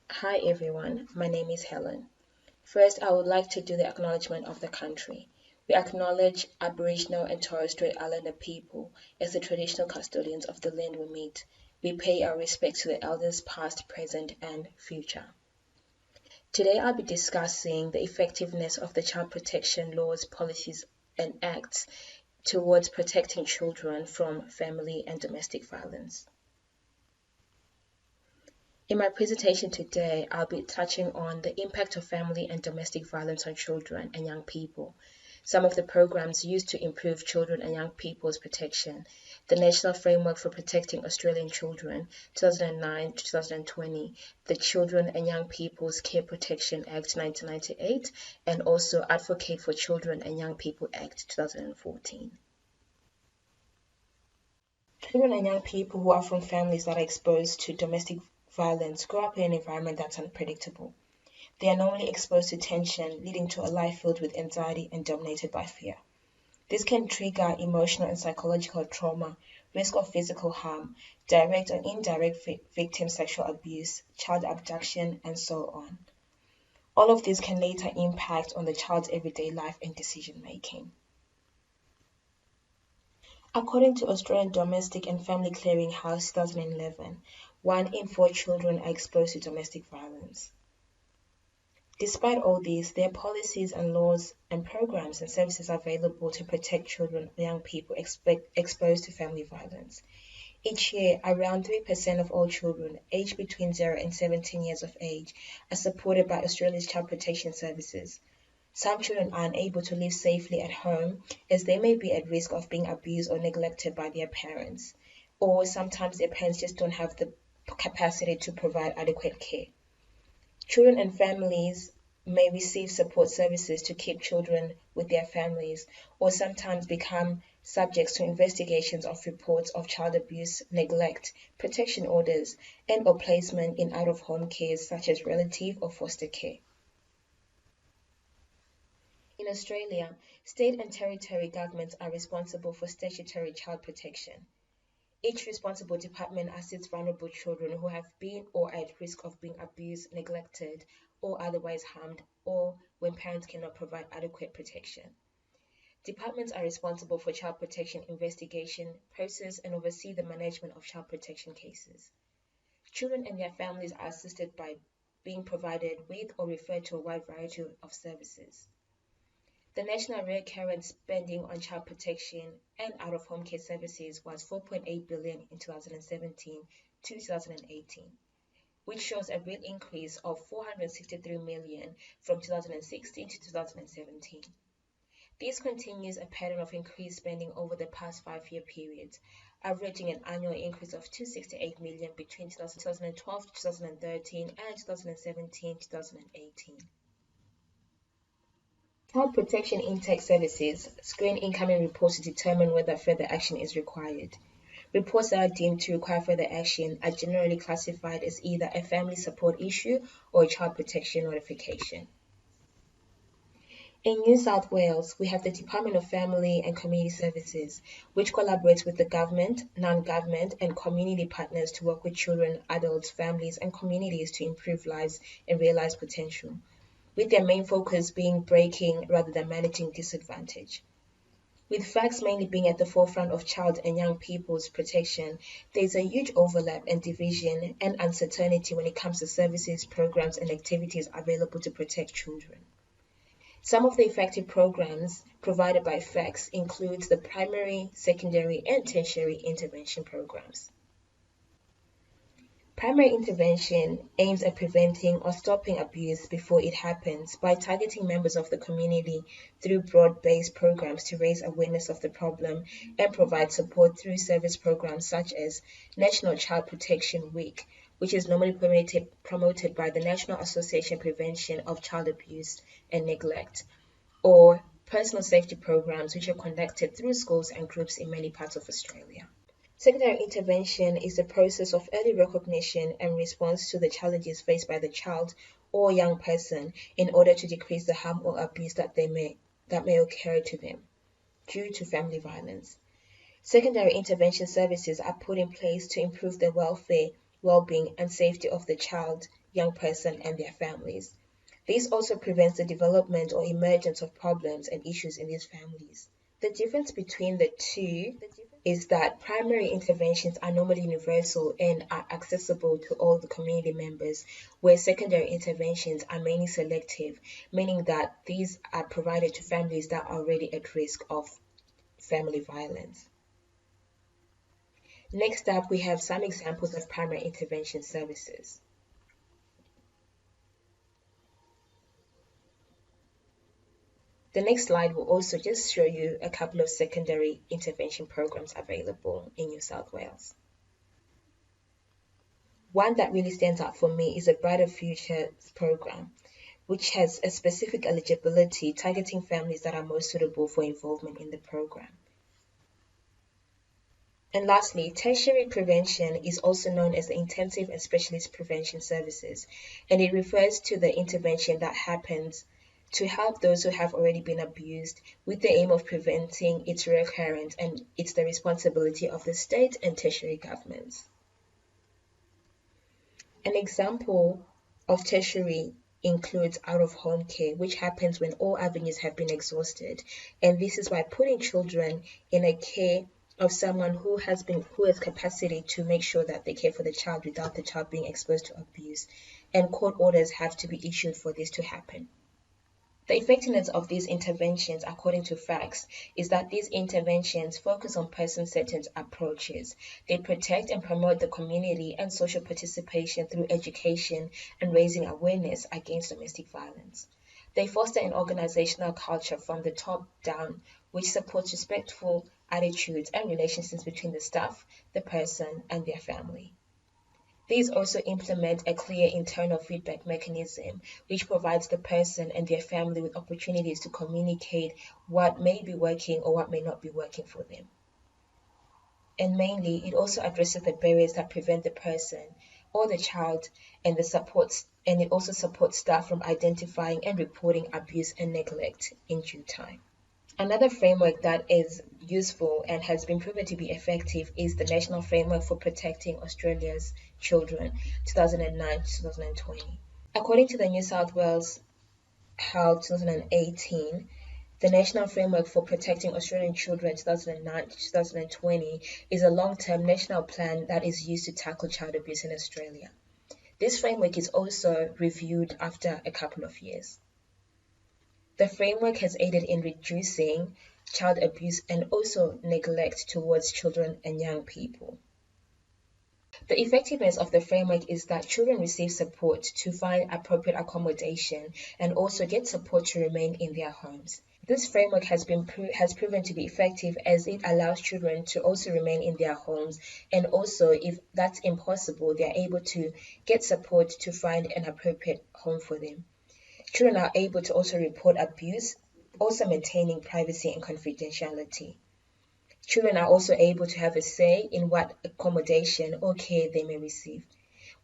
Hi everyone, my name is Helen. First, I would like to do the acknowledgement of the country. We acknowledge Aboriginal and Torres Strait Islander people as the traditional custodians of the land we meet. We pay our respects to the elders past, present, and future. Today, I'll be discussing the effectiveness of the child protection laws, policies, and acts towards protecting children from family and domestic violence. In my presentation today, I'll be touching on the impact of family and domestic violence on children and young people, some of the programs used to improve children and young people's protection, the National Framework for Protecting Australian Children, 2009-2020, the Children and Young People's Care Protection Act 1998, and also Advocate for Children and Young People Act 2014. Children and young people who are from families that are exposed to domestic violence grow up in an environment that's unpredictable. They are normally exposed to tension, leading to a life filled with anxiety and dominated by fear. This can trigger emotional and psychological trauma, risk of physical harm, direct or indirect victim sexual abuse, child abduction, and so on. All of this can later impact on the child's everyday life and decision making. According to Australian Domestic and Family Clearinghouse 2011, 1 in 4 children are exposed to domestic violence. Despite all this, there are policies and laws and programs and services available to protect children and young people exposed to family violence. Each year, around 3% of all children aged between 0 and 17 years of age are supported by Australia's child protection services. Some children are unable to live safely at home as they may be at risk of being abused or neglected by their parents, or sometimes their parents just don't have the capacity to provide adequate care. Children and families may receive support services to keep children with their families, or sometimes become subjects to investigations of reports of child abuse, neglect, protection orders, and/or placement in out-of-home care such as relative or foster care. In Australia, state and territory governments are responsible for statutory child protection. Each responsible department assists vulnerable children who have been or are at risk of being abused, neglected, or otherwise harmed, or when parents cannot provide adequate protection. Departments are responsible for child protection investigation, process, and oversee the management of child protection cases. Children and their families are assisted by being provided with or referred to a wide variety of services. The national recurrent spending on child protection and out-of-home care services was 4.8 billion in 2017 to 2018, which shows a real increase of 463 million from 2016 to 2017. This continues a pattern of increased spending over the past 5-year period, averaging an annual increase of 268 million between 2012 to 2013 and 2017 to 2018. Child Protection Intake Services screen incoming reports to determine whether further action is required. Reports that are deemed to require further action are generally classified as either a family support issue or a child protection notification. In New South Wales, we have the Department of Family and Community Services, which collaborates with the government, non-government, and community partners to work with children, adults, families, and communities to improve lives and realize potential, with their main focus being breaking rather than managing disadvantage. With facts mainly being at the forefront of child and young people's protection, there is a huge overlap and division and uncertainty when it comes to services, programs, and activities available to protect children. Some of the effective programs provided by FACTS includes the primary, secondary, and tertiary intervention programs. Primary intervention aims at preventing or stopping abuse before it happens by targeting members of the community through broad-based programs to raise awareness of the problem and provide support through service programs such as National Child Protection Week, which is normally promoted by the National Association Prevention of Child Abuse and Neglect, or personal safety programs which are conducted through schools and groups in many parts of Australia. Secondary intervention is the process of early recognition and response to the challenges faced by the child or young person in order to decrease the harm or abuse that may occur to them due to family violence. Secondary intervention services are put in place to improve the welfare, well-being, and safety of the child, young person and their families. This also prevents the development or emergence of problems and issues in these families. The difference between the two is that primary interventions are normally universal and are accessible to all the community members, where secondary interventions are mainly selective, meaning that these are provided to families that are already at risk of family violence. Next up, we have some examples of primary intervention services. The next slide will also just show you a couple of secondary intervention programs available in New South Wales. One that really stands out for me is the Brighter Futures program, which has a specific eligibility targeting families that are most suitable for involvement in the program. And lastly, tertiary prevention is also known as the intensive and specialist prevention services, and it refers to the intervention that happens to help those who have already been abused with the aim of preventing its recurrence, and it's the responsibility of the state and tertiary governments. An example of tertiary includes out-of-home care, which happens when all avenues have been exhausted, and this is by putting children in a care of someone who has capacity to make sure that they care for the child without the child being exposed to abuse, and court orders have to be issued for this to happen. The effectiveness of these interventions, according to facts, is that these interventions focus on person-centered approaches. They protect and promote the community and social participation through education and raising awareness against domestic violence. They foster an organizational culture from the top down, which supports respectful attitudes and relationships between the staff, the person, and their family. These also implement a clear internal feedback mechanism, which provides the person and their family with opportunities to communicate what may be working or what may not be working for them. And mainly, it also addresses the barriers that prevent the person or the child and it also supports staff from identifying and reporting abuse and neglect in due time. Another framework that is useful and has been proven to be effective is the National Framework for Protecting Australia's Children, 2009-2020. According to the New South Wales Health 2018, the National Framework for Protecting Australian Children 2009-2020 is a long-term national plan that is used to tackle child abuse in Australia. This framework is also reviewed after a couple of years. The framework has aided in reducing child abuse and also neglect towards children and young people. The effectiveness of the framework is that children receive support to find appropriate accommodation and also get support to remain in their homes. This framework has proven to be effective as it allows children to also remain in their homes, and also if that's impossible, they are able to get support to find an appropriate home for them. Children are able to also report abuse, also maintaining privacy and confidentiality. Children are also able to have a say in what accommodation or care they may receive.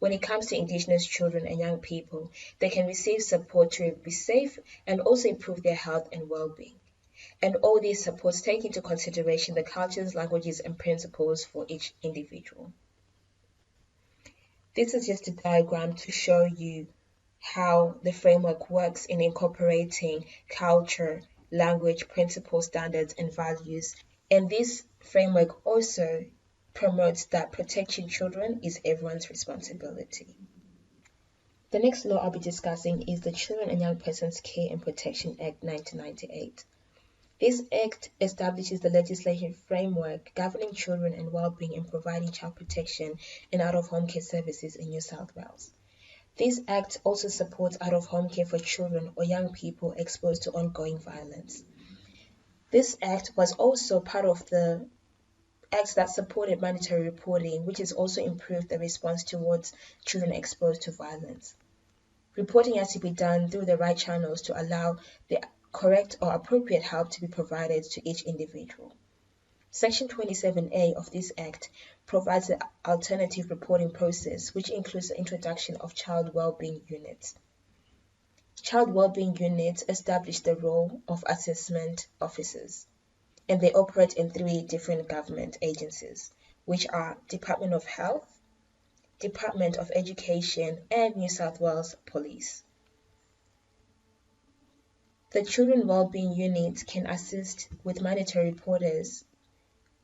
When it comes to Indigenous children and young people, they can receive support to be safe and also improve their health and well-being. And all these supports take into consideration the cultures, languages, and principles for each individual. This is just a diagram to show you how the framework works in incorporating culture, language, principles, standards, and values. And this framework also promotes that protecting children is everyone's responsibility. The next law I'll be discussing is the Children and Young Persons Care and Protection Act 1998. This act establishes the legislative framework governing children and well-being and providing child protection and out-of-home care services in New South Wales. This act also supports out-of-home care for children or young people exposed to ongoing violence. This act was also part of the acts that supported mandatory reporting, which has also improved the response towards children exposed to violence. Reporting has to be done through the right channels to allow the correct or appropriate help to be provided to each individual. Section 27A of this Act provides an alternative reporting process, which includes the introduction of child well-being units. Child well-being units establish the role of assessment officers, and they operate in 3 different government agencies, which are Department of Health, Department of Education, and New South Wales Police. The Children Wellbeing Unit can assist with mandatory reporters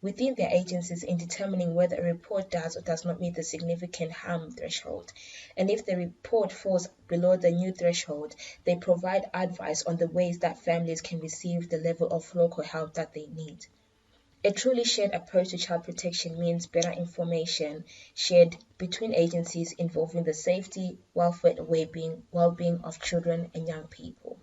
within their agencies in determining whether a report does or does not meet the significant harm threshold. And if the report falls below the new threshold, they provide advice on the ways that families can receive the level of local help that they need. A truly shared approach to child protection means better information shared between agencies involving the safety, welfare, and well-being of children and young people.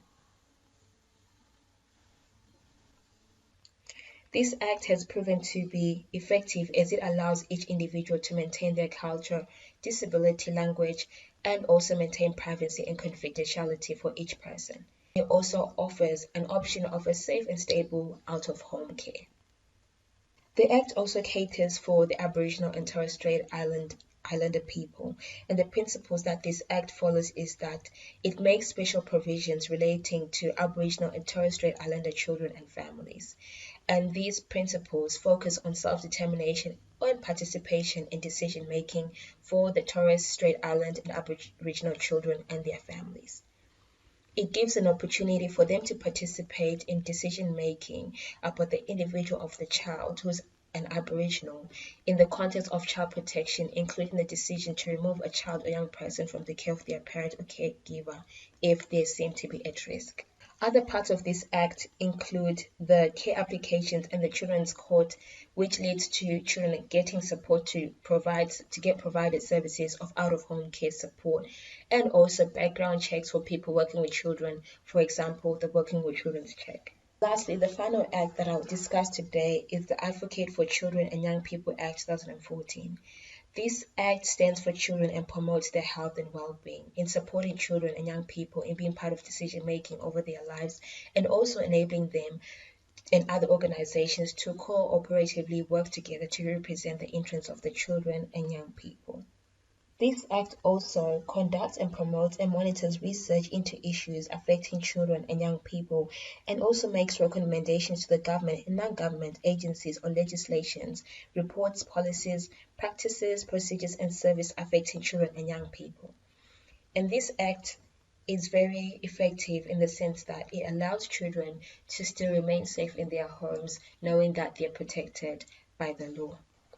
This act has proven to be effective as it allows each individual to maintain their culture, disability, language, and also maintain privacy and confidentiality for each person. It also offers an option of a safe and stable out-of-home care. The Act also caters for the Aboriginal and Torres Strait Islander people, and the principles that this Act follows is that it makes special provisions relating to Aboriginal and Torres Strait Islander children and families. And these principles focus on self-determination and participation in decision-making for the Torres Strait Islander and Aboriginal children and their families. It gives an opportunity for them to participate in decision-making about the individual of the child who's an Aboriginal in the context of child protection, including the decision to remove a child or young person from the care of their parent or caregiver if they seem to be at risk. Other parts of this Act include the care applications and the Children's Court, which leads to children getting support to get provided services of out-of-home care support, and also background checks for people working with children, for example, the Working with Children's Check. Lastly, the final Act that I'll discuss today is the Advocate for Children and Young People Act 2014. This Act stands for children and promotes their health and well-being in supporting children and young people in being part of decision-making over their lives, and also enabling them and other organizations to cooperatively work together to represent the interests of the children and young people. This Act also conducts and promotes and monitors research into issues affecting children and young people, and also makes recommendations to the government and non-government agencies on legislations, reports, policies, practices, procedures, and service affecting children and young people. And this Act is very effective in the sense that it allows children to still remain safe in their homes, knowing that they are protected by the law.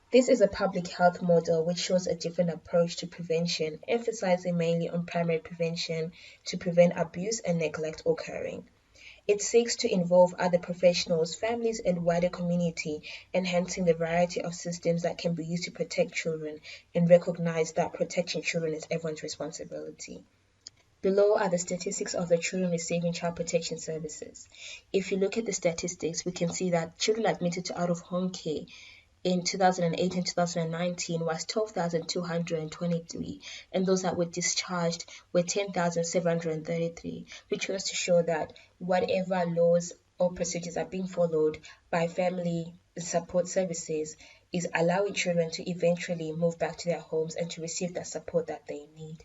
This is a public health model which shows a different approach to prevention, emphasizing mainly on primary prevention to prevent abuse and neglect occurring. It seeks to involve other professionals, families, and wider community, enhancing the variety of systems that can be used to protect children, and recognize that protecting children is everyone's responsibility. Below are the statistics of the children receiving child protection services. If you look at the statistics, we can see that children admitted to out-of-home care in 2008 and 2019 was 12,223, and those that were discharged were 10,733, which goes to show that whatever laws or procedures are being followed by family support services is allowing children to eventually move back to their homes and to receive that support that they need.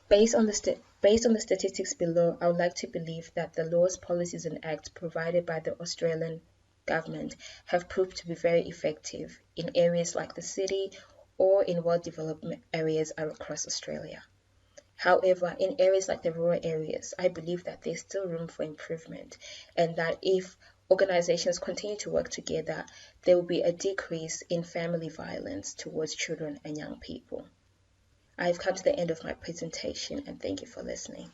Based on the statistics below, I would like to believe that the laws, policies, and acts provided by the Australian government have proved to be very effective in areas like the city or in well-developed areas across Australia. However, in areas like the rural areas, I believe that there's still room for improvement, and that if organizations continue to work together, there will be a decrease in family violence towards children and young people. I've come to the end of my presentation, and thank you for listening.